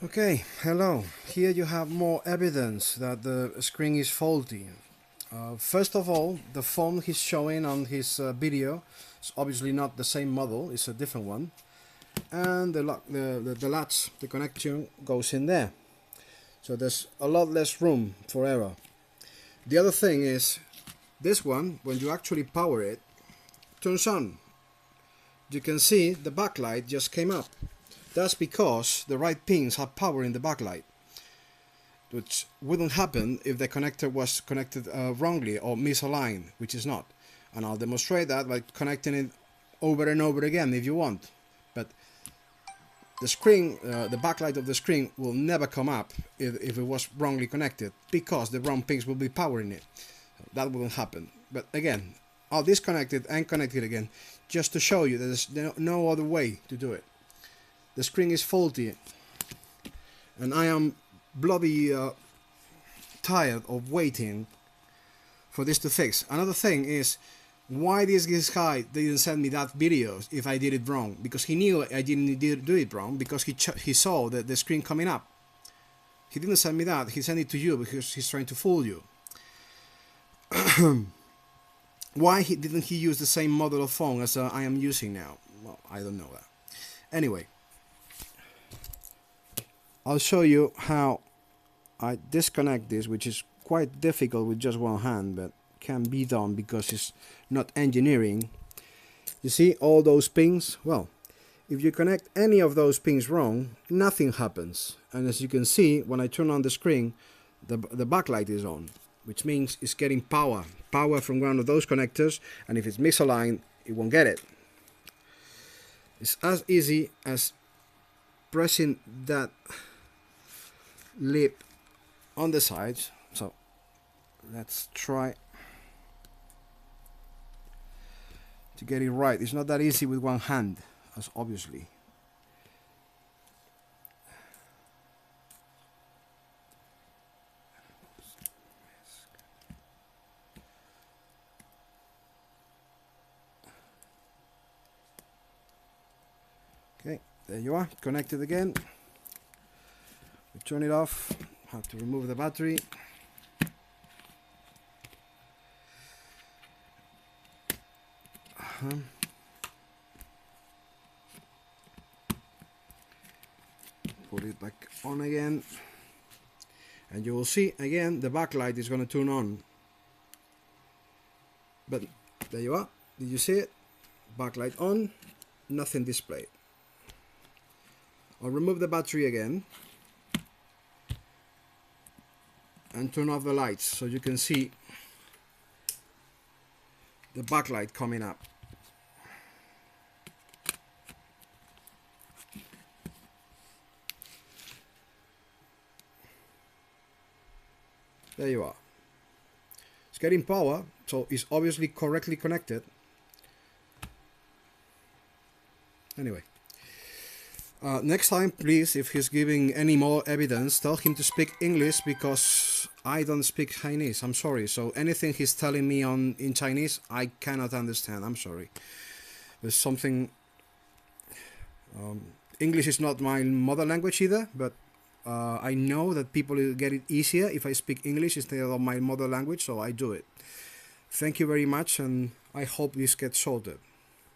Okay, hello. Here you have more evidence that the screen is faulty. First of all, the phone he's showing on his video is obviously not the same model, it's a different one. And the latch, the connection goes in there. So there's a lot less room for error. The other thing is, this one, when you actually power it, turns on. You can see the backlight just came up. That's because the right pins have power in the backlight, which wouldn't happen if the connector was connected wrongly or misaligned, which is not. And I'll demonstrate that by connecting it over and over again if you want. But the screen, the backlight of the screen will never come up if it was wrongly connected, because the wrong pins will be powering it. That wouldn't happen. But again, I'll disconnect it and connect it again, just to show you that there's no other way to do it. The screen is faulty, and I am bloody tired of waiting for this to fix. Another thing is, why this guy didn't send me that video if I did it wrong? Because he knew I didn't do it wrong, because he saw the screen coming up. He didn't send me that, he sent it to you because he's trying to fool you. Why didn't he use the same model of phone as I am using now? Well, I don't know that. Anyway, I'll show you how I disconnect this, which is quite difficult with just one hand, but can be done because it's not engineering. You see all those pins? Well, if you connect any of those pins wrong, nothing happens. And as you can see, when I turn on the screen, the backlight is on, which means it's getting power from one of those connectors, and if it's misaligned, it won't get it. It's as easy as pressing that lip on the sides. So let's try to get it right. It's not that easy with one hand, as obviously. Okay, there you are, connected again. We turn it off, have to remove the battery. Put it back on again, and you will see again the backlight is going to turn on. But there you are, did you see it? Backlight on, nothing displayed. I'll remove the battery again and turn off the lights so you can see the backlight coming up. There you are. It's getting power, so it's obviously correctly connected. Anyway, next time, please, if he's giving any more evidence, tell him to speak English, because I don't speak Chinese. I'm sorry. So anything he's telling me in Chinese, I cannot understand. I'm sorry. There's something. English is not my mother language either, but I know that people get it easier if I speak English instead of my mother language, so I do it. Thank you very much, and I hope this gets sorted.